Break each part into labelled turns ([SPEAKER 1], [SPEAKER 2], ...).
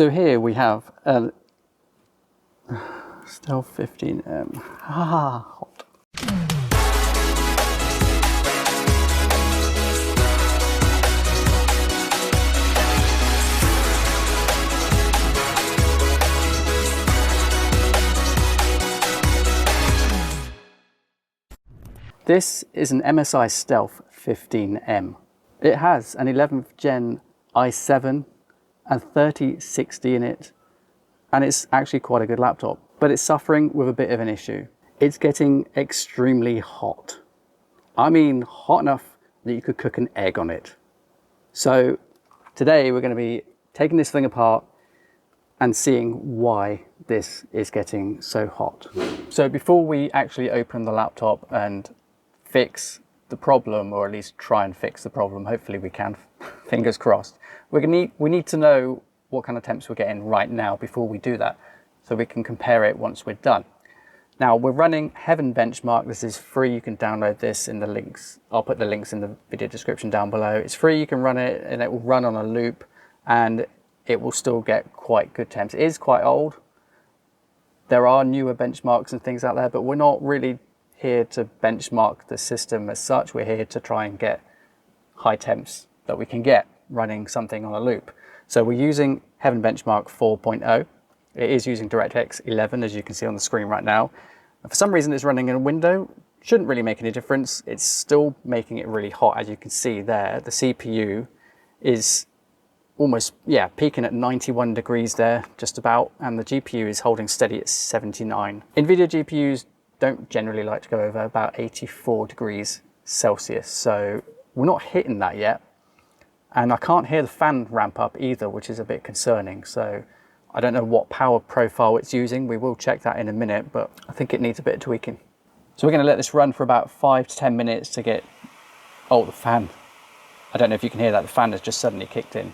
[SPEAKER 1] So here we have a Stealth 15M. Hot. This is an MSI Stealth 15M. It has an 11th gen i7 and 3060 in it, and it's actually quite a good laptop, but it's suffering with a bit of an issue. It's getting extremely hot. I mean, hot enough that you could cook an egg on it. So today we're going to be taking this thing apart and seeing why this is getting so hot. So before we actually open the laptop and fix the problem, or at least try and fix the problem, hopefully we can, fingers crossed, we need to know what kind of temps we're getting right now before we do that, so we can compare it once we're done. Now we're running Heaven Benchmark. This is free. You can download this in the links. I'll put the links in the video description down below. It's free. You can run it and it will run on a loop and it will still get quite good temps. It is quite old. There are newer benchmarks and things out there, but we're not really here to benchmark the system as such. We're here to try and get high temps that we can get running something on a loop. So we're using Heaven Benchmark 4.0. It is using DirectX 11, as you can see on the screen right now. And for some reason it's running in a window. Shouldn't really make any difference. It's still making it really hot, as you can see there. The CPU is almost, yeah, peaking at 91 degrees there, just about, and the GPU is holding steady at 79. NVIDIA GPUs don't generally like to go over about 84 degrees Celsius, so we're not hitting that yet. And I can't hear the fan ramp up either, which is a bit concerning. So I don't know what power profile it's using. We will check that in a minute, but I think it needs a bit of tweaking. So we're going to let this run for about 5 to 10 minutes to get, oh, the fan. I don't know if you can hear that. The fan has just suddenly kicked in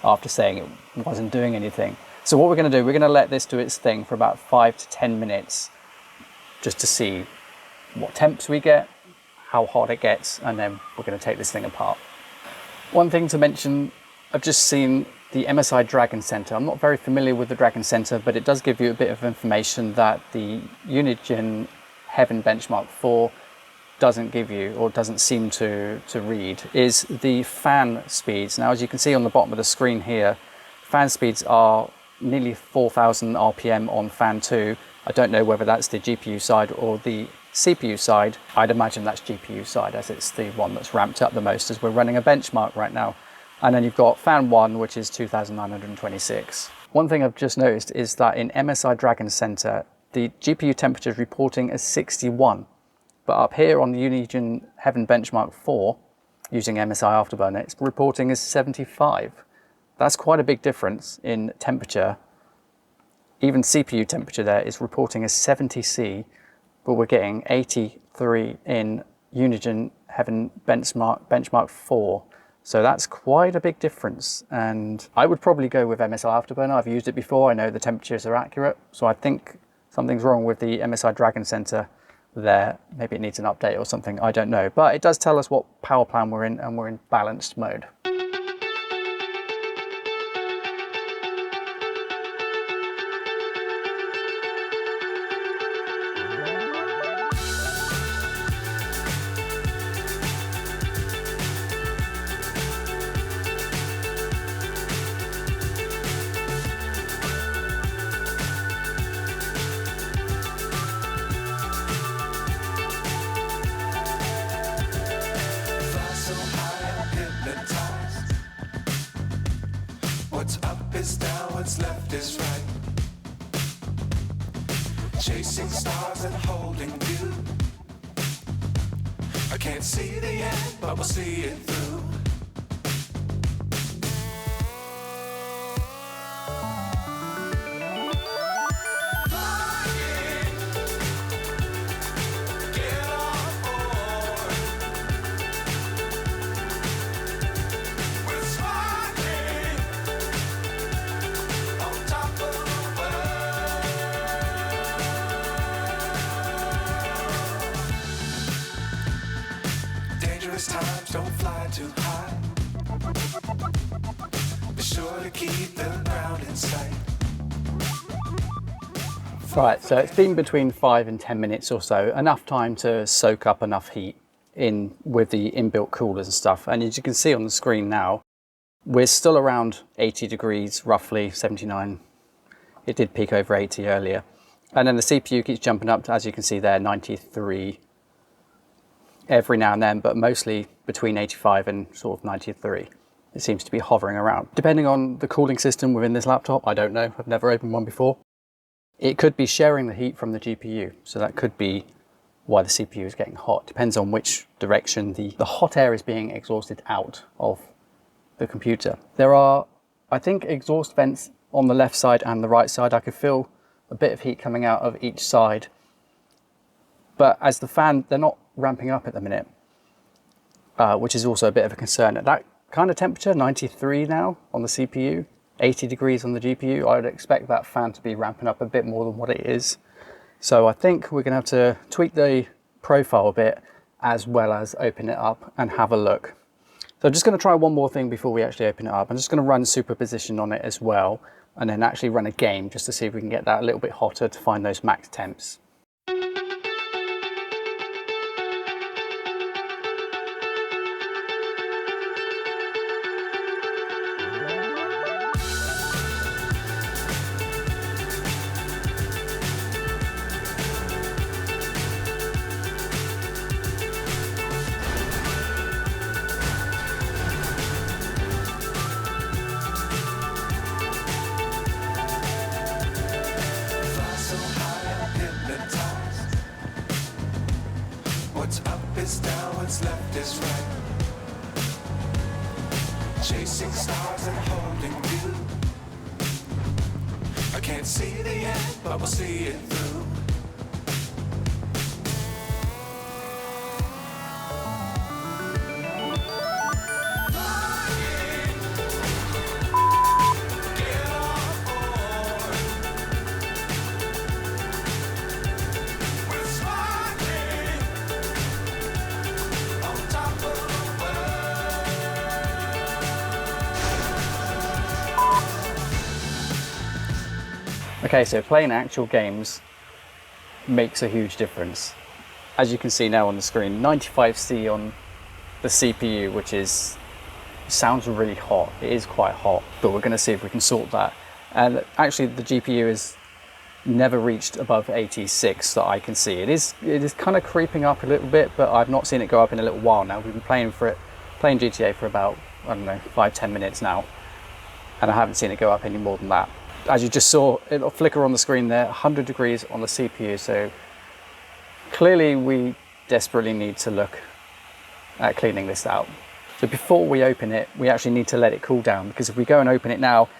[SPEAKER 1] after saying it wasn't doing anything. So what we're going to do, we're going to let this do its thing for about 5 to 10 minutes just to see what temps we get, how hot it gets, and then we're going to take this thing apart. One thing to mention, I've just seen the MSI Dragon Center. I'm not very familiar with the Dragon Center, but it does give you a bit of information that the Unigen Heaven Benchmark 4 doesn't give you, or doesn't seem to read, is the fan speeds. Now, as you can see on the bottom of the screen here, fan speeds are nearly 4,000 RPM on fan 2. I don't know whether that's the GPU side or the CPU side. I'd imagine that's GPU side, as it's the one that's ramped up the most, as we're running a benchmark right now. And then you've got fan 1, which is 2,926. One thing I've just noticed is that in MSI Dragon Center, the GPU temperature is reporting as 61. But up here on the Unigen Heaven Benchmark 4, using MSI Afterburner, it's reporting as 75. That's quite a big difference in temperature. Even CPU temperature there is reporting as 70C, but we're getting 83 in Unigen Heaven Benchmark 4. So that's quite a big difference. And I would probably go with MSI Afterburner. I've used it before. I know the temperatures are accurate. So I think something's wrong with the MSI Dragon Center there. Maybe it needs an update or something. I don't know. But it does tell us what power plan we're in, and we're in balanced mode.
[SPEAKER 2] What's up is down, what's left is right. Chasing stars and holding you. I can't see the end, but we'll see it through. Times don't fly too high.
[SPEAKER 1] Right, so it's been between 5 and 10 minutes or so, enough time to soak up enough heat in with the inbuilt coolers and stuff. And as you can see on the screen now, we're still around 80 degrees, roughly 79. It did peak over 80 earlier. And then the CPU keeps jumping up to, as you can see there, 93 every now and then, but mostly between 85 and sort of 93. It seems to be hovering around. Depending on the cooling system within this laptop, I don't know, I've never opened one before. It could be sharing the heat from the GPU, so that could be why the CPU is getting hot. Depends on which direction the hot air is being exhausted out of the computer. There are, I think, exhaust vents on the left side and the right side. I could feel a bit of heat coming out of each side, but as the fan, they're not ramping up at the minute, which is also a bit of a concern. At that kind of temperature, 93 now on the CPU, 80 degrees on the GPU, I would expect that fan to be ramping up a bit more than what it is. So I think we're going to have to tweak the profile a bit as well as open it up and have a look. So I'm just going to try one more thing before we actually open it up. I'm just going to run superposition on it as well, and then actually run a game just to see if we can get that a little bit hotter to find those max temps.
[SPEAKER 2] What's up is down, what's left is right. Chasing stars and holding you. I can't see the end, but we'll see it through.
[SPEAKER 1] Okay, so playing actual games makes a huge difference. As you can see now on the screen, 95C on the CPU, which sounds really hot. It is quite hot, but we're going to see if we can sort that. And actually the GPU has never reached above 86 that I can see. It is kind of creeping up a little bit, but I've not seen it go up in a little while now. We've been playing GTA for about, I don't know, 5-10 minutes now, and I haven't seen it go up any more than that. As you just saw, it'll flicker on the screen there, 100 degrees on the CPU, so clearly we desperately need to look at cleaning this out. So before we open it, we actually need to let it cool down, because if we go and open it now,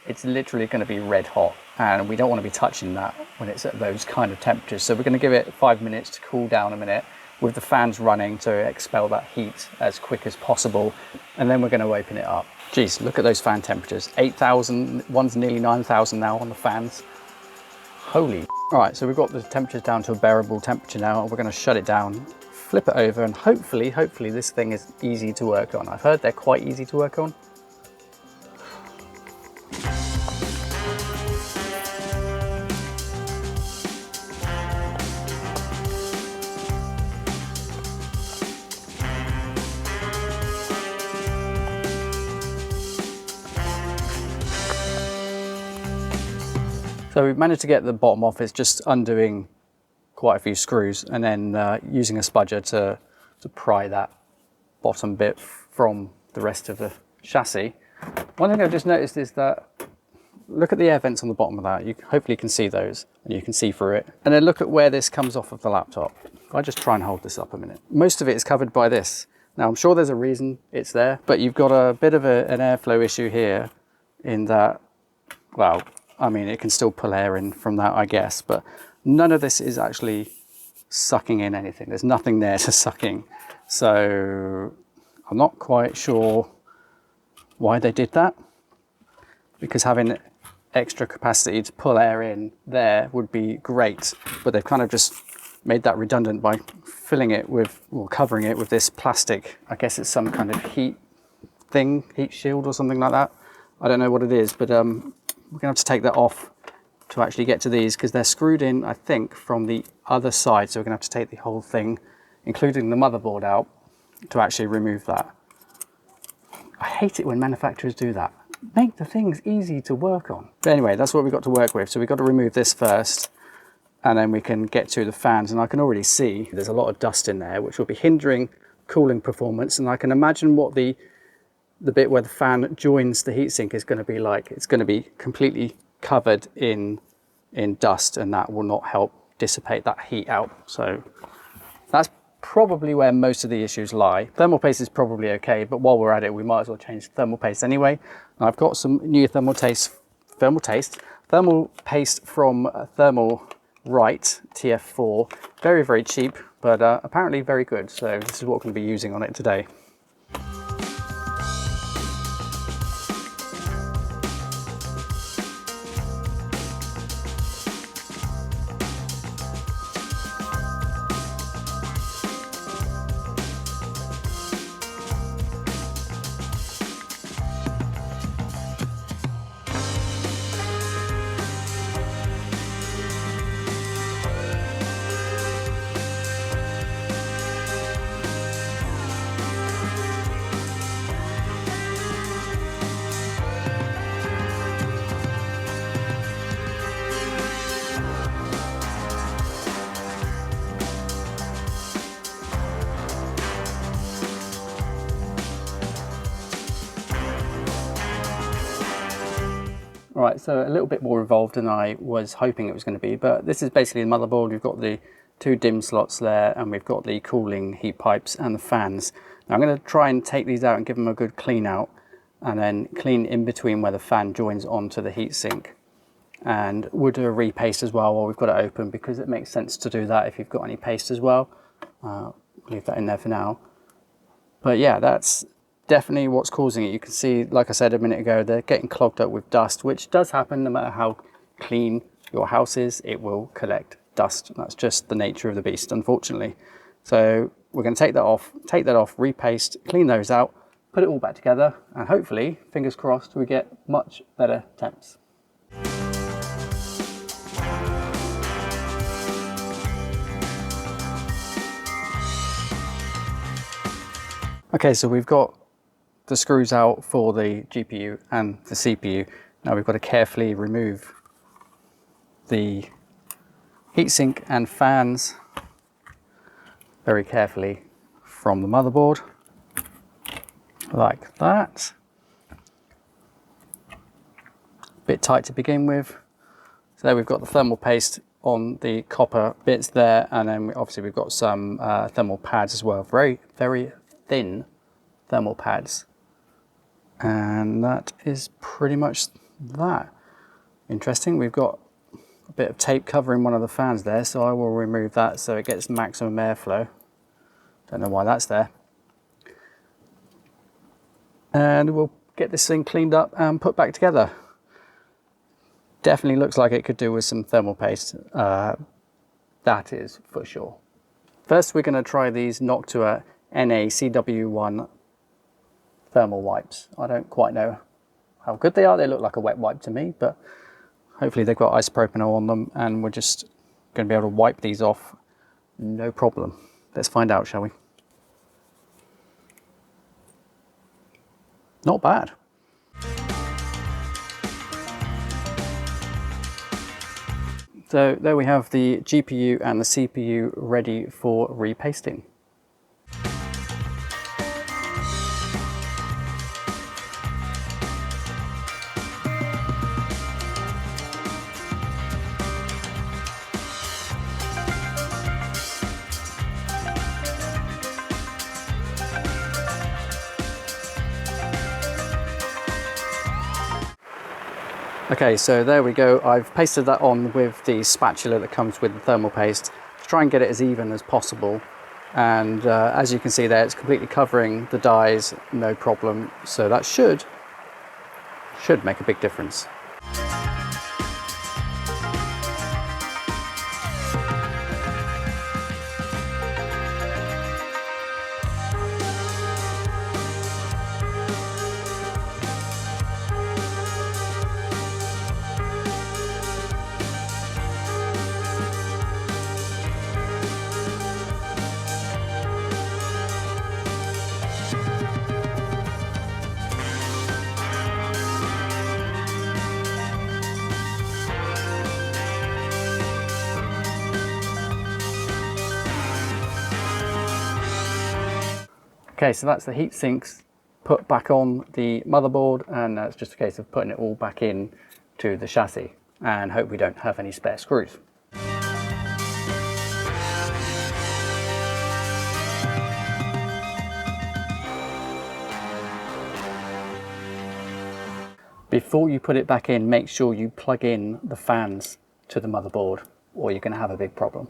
[SPEAKER 1] it's literally going to be red hot, and we don't want to be touching that when it's at those kind of temperatures. So we're going to give it 5 minutes to cool down a minute with the fans running to expel that heat as quick as possible, and then we're going to open it up. Geez, look at those fan temperatures. 8,000, one's nearly 9,000 now on the fans. Holy. All right, so we've got the temperatures down to a bearable temperature now. We're going to shut it down, flip it over, and hopefully this thing is easy to work on. I've heard they're quite easy to work on. So we've managed to get the bottom off. It's just undoing quite a few screws, and then using a spudger to pry that bottom bit from the rest of the chassis. One thing I've just noticed is that, look at the air vents on the bottom of that. You hopefully can see those, and you can see through it. And then look at where this comes off of the laptop. If I just try and hold this up a minute. Most of it is covered by this. Now I'm sure there's a reason it's there, but you've got a bit of an airflow issue here in that, well, I mean, it can still pull air in from that, I guess, but none of this is actually sucking in anything. There's nothing there to suck in. So I'm not quite sure why they did that, because having extra capacity to pull air in there would be great, but they've kind of just made that redundant by filling it with, or covering it with this plastic. I guess it's some kind of heat thing, heat shield or something like that. I don't know what it is, but we're gonna have to take that off to actually get to these because they're screwed in, I think, from the other side. So we're going to have to take the whole thing, including the motherboard, out to actually remove that. I hate it when manufacturers do that. Make the things easy to work on. But anyway, that's what we've got to work with. So we've got to remove this first, and then we can get to the fans. And I can already see there's a lot of dust in there, which will be hindering cooling performance. And I can imagine what the bit where the fan joins the heatsink is going to be like. It's going to be completely covered in dust, and that will not help dissipate that heat out. So that's probably where most of the issues lie. Thermal paste is probably okay, but while we're at it, we might as well change thermal paste anyway. And I've got some new thermal paste from Thermal Right TF4. Very, very cheap, but apparently very good. So this is what we're going to be using on it today. Right, so a little bit more involved than I was hoping it was going to be, but this is basically the motherboard. We've got the 2 DIMM slots there, and we've got the cooling heat pipes and the fans. Now I'm going to try and take these out and give them a good clean out, and then clean in between where the fan joins onto the heatsink. And we'll do a repaste as well while we've got it open, because it makes sense to do that if you've got any paste as well. Leave that in there for now. But yeah, that's definitely what's causing it. You can see, like I said a minute ago, they're getting clogged up with dust, which does happen no matter how clean your house is. It will collect dust. That's just the nature of the beast, unfortunately. So we're going to take that off, repaste, clean those out, put it all back together, and hopefully, fingers crossed, we get much better temps. Okay, so we've got the screws out for the GPU and the CPU. Now we've got to carefully remove the heatsink and fans very carefully from the motherboard, like that. Bit tight to begin with. So there we've got the thermal paste on the copper bits there, and then obviously we've got some thermal pads as well, very, very thin thermal pads. And that is pretty much that. Interesting, we've got a bit of tape covering one of the fans there, so I will remove that so it gets maximum airflow. Don't know why that's there. And we'll get this thing cleaned up and put back together. Definitely looks like it could do with some thermal paste. That is for sure. First, we're going to try these Noctua NA-CW1 thermal wipes. I don't quite know how good they are. They look like a wet wipe to me, but hopefully they've got isopropanol on them, and we're just going to be able to wipe these off no problem. Let's find out, shall we? Not bad. So there we have the GPU and the CPU ready for repasting. Okay, so there we go. I've pasted that on with the spatula that comes with the thermal paste to try and get it as even as possible. And as you can see there, it's completely covering the dies, no problem. So that should make a big difference. Okay, so that's the heat sinks put back on the motherboard, and it's just a case of putting it all back in to the chassis, and hope we don't have any spare screws. Before you put it back in, make sure you plug in the fans to the motherboard, or you're going to have a big problem.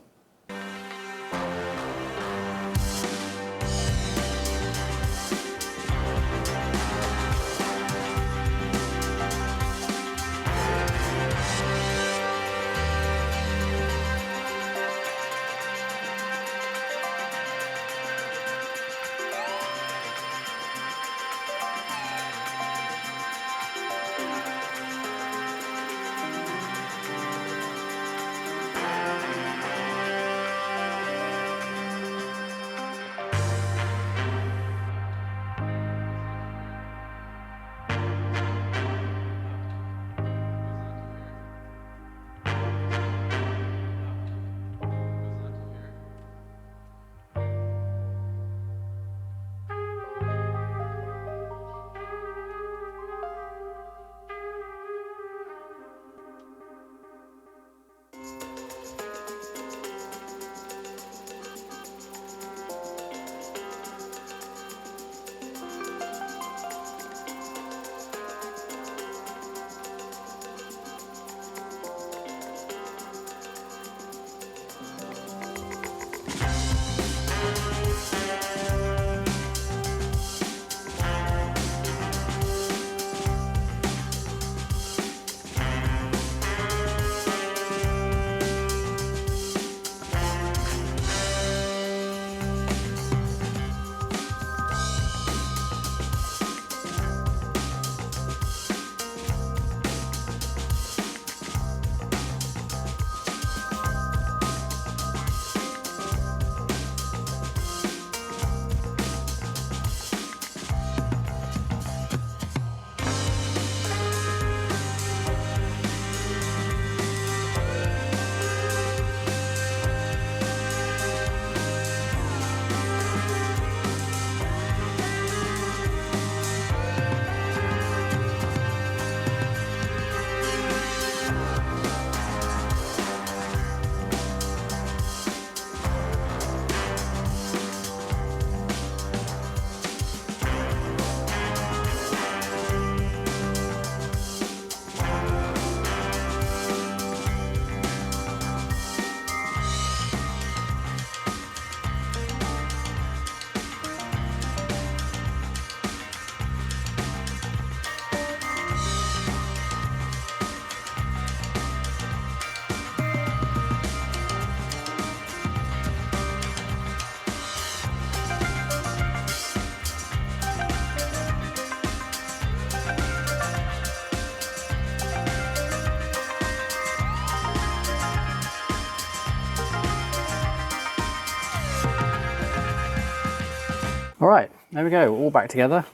[SPEAKER 1] All right, there we go, all back together.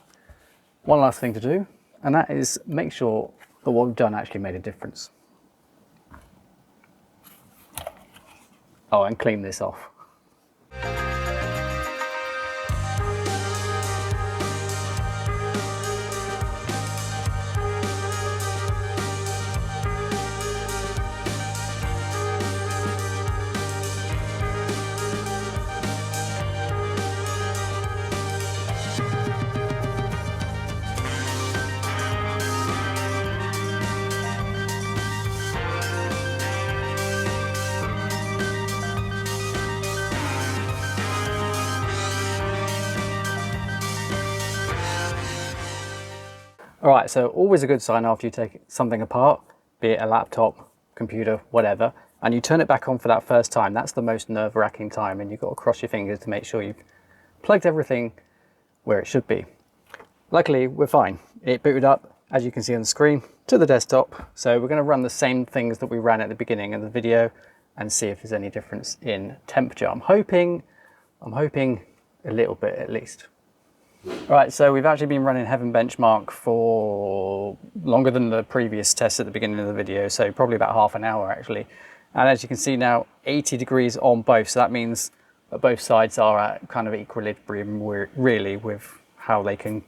[SPEAKER 1] One last thing to do, and that is make sure that what we've done actually made a difference. Oh, and clean this off. All right, so always a good sign after you take something apart, be it a laptop, computer, whatever, and you turn it back on for that first time. That's the most nerve-wracking time, and you've got to cross your fingers to make sure you've plugged everything where it should be. Luckily, we're fine. It booted up, as you can see on the screen, to the desktop. So we're going to run the same things that we ran at the beginning of the video and see if there's any difference in temperature. I'm hoping a little bit at least. Right, so we've actually been running Heaven Benchmark for longer than the previous test at the beginning of the video, so probably about half an hour actually. And as you can see now, 80 degrees on both, so that means both sides are at kind of equilibrium really with how they can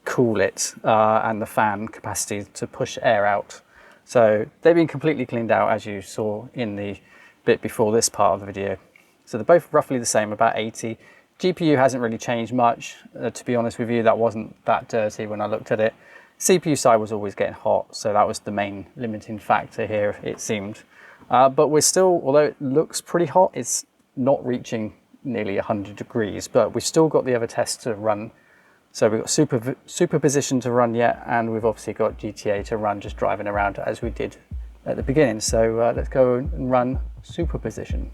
[SPEAKER 1] cool it and the fan capacity to push air out. So they've been completely cleaned out, as you saw in the bit before this part of the video. So they're both roughly the same, about 80. GPU hasn't really changed much, to be honest with you. That wasn't that dirty when I looked at it. CPU side was always getting hot, so that was the main limiting factor here, it seemed. But we're still, although it looks pretty hot, it's not reaching nearly 100 degrees, but we've still got the other tests to run. So we've got superposition to run yet, and we've obviously got GTA to run, just driving around as we did at the beginning. So let's go and run superposition.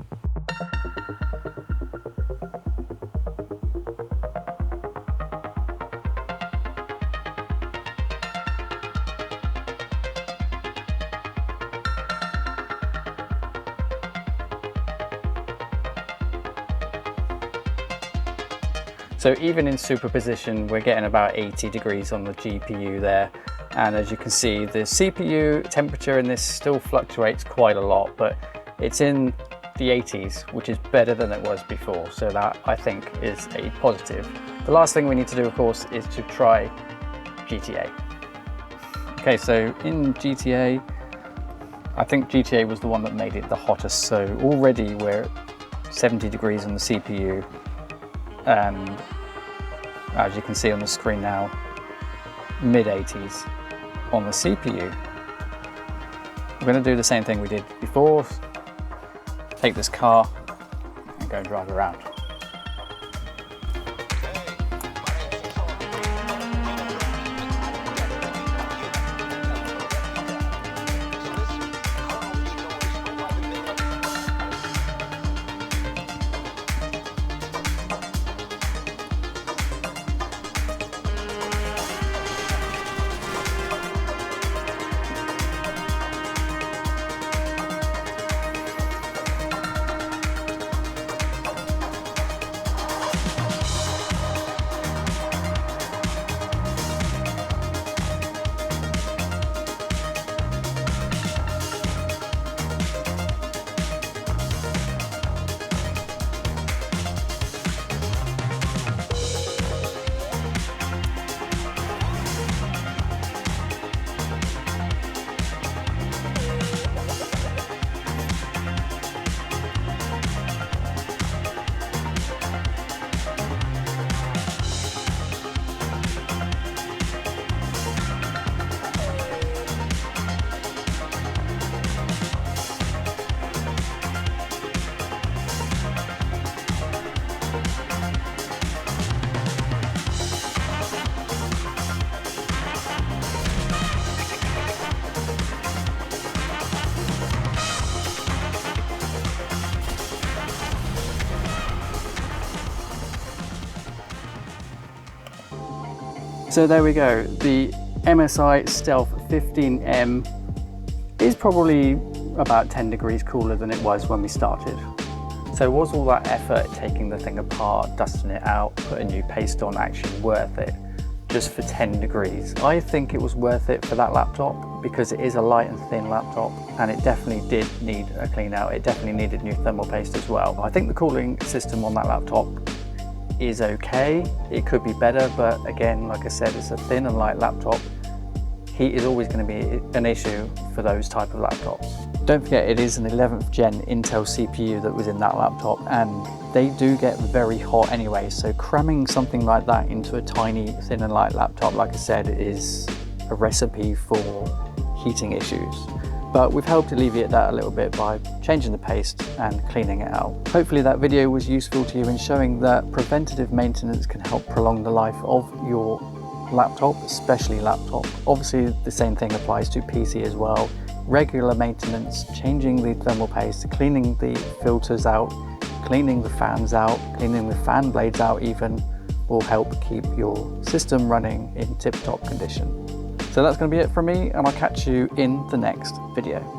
[SPEAKER 1] So even in superposition, we're getting about 80 degrees on the GPU there. And as you can see, the CPU temperature in this still fluctuates quite a lot, but it's in the 80s, which is better than it was before. So that, I think, is a positive. The last thing we need to do, of course, is to try GTA. Okay, so in GTA, I think GTA was the one that made it the hottest. So already we're 70 degrees on the CPU. And as you can see on the screen now, mid 80s on the CPU. We're going to do the same thing we did before. Take this car and go drive around. So there we go, the MSI Stealth 15M is probably about 10 degrees cooler than it was when we started. So was all that effort taking the thing apart, dusting it out, putting new paste on actually worth it just for 10 degrees? I think it was worth it for that laptop because it is a light and thin laptop and it definitely did need a clean out. It definitely needed new thermal paste as well. I think the cooling system on that laptop is okay. It could be better, but again, like I said, it's a thin and light laptop. Heat is always going to be an issue for those type of laptops. Don't forget, it is an 11th gen Intel CPU that was in that laptop, and they do get very hot anyway, so cramming something like that into a tiny thin and light laptop, like I said, is a recipe for heating issues. But we've helped alleviate that a little bit by changing the paste and cleaning it out. Hopefully that video was useful to you in showing that preventative maintenance can help prolong the life of your laptop, especially laptop. Obviously the same thing applies to PC as well. Regular maintenance, changing the thermal paste, cleaning the filters out, cleaning the fans out, cleaning the fan blades out even, will help keep your system running in tip-top condition. So that's going to be it from me, and I'll catch you in the next video.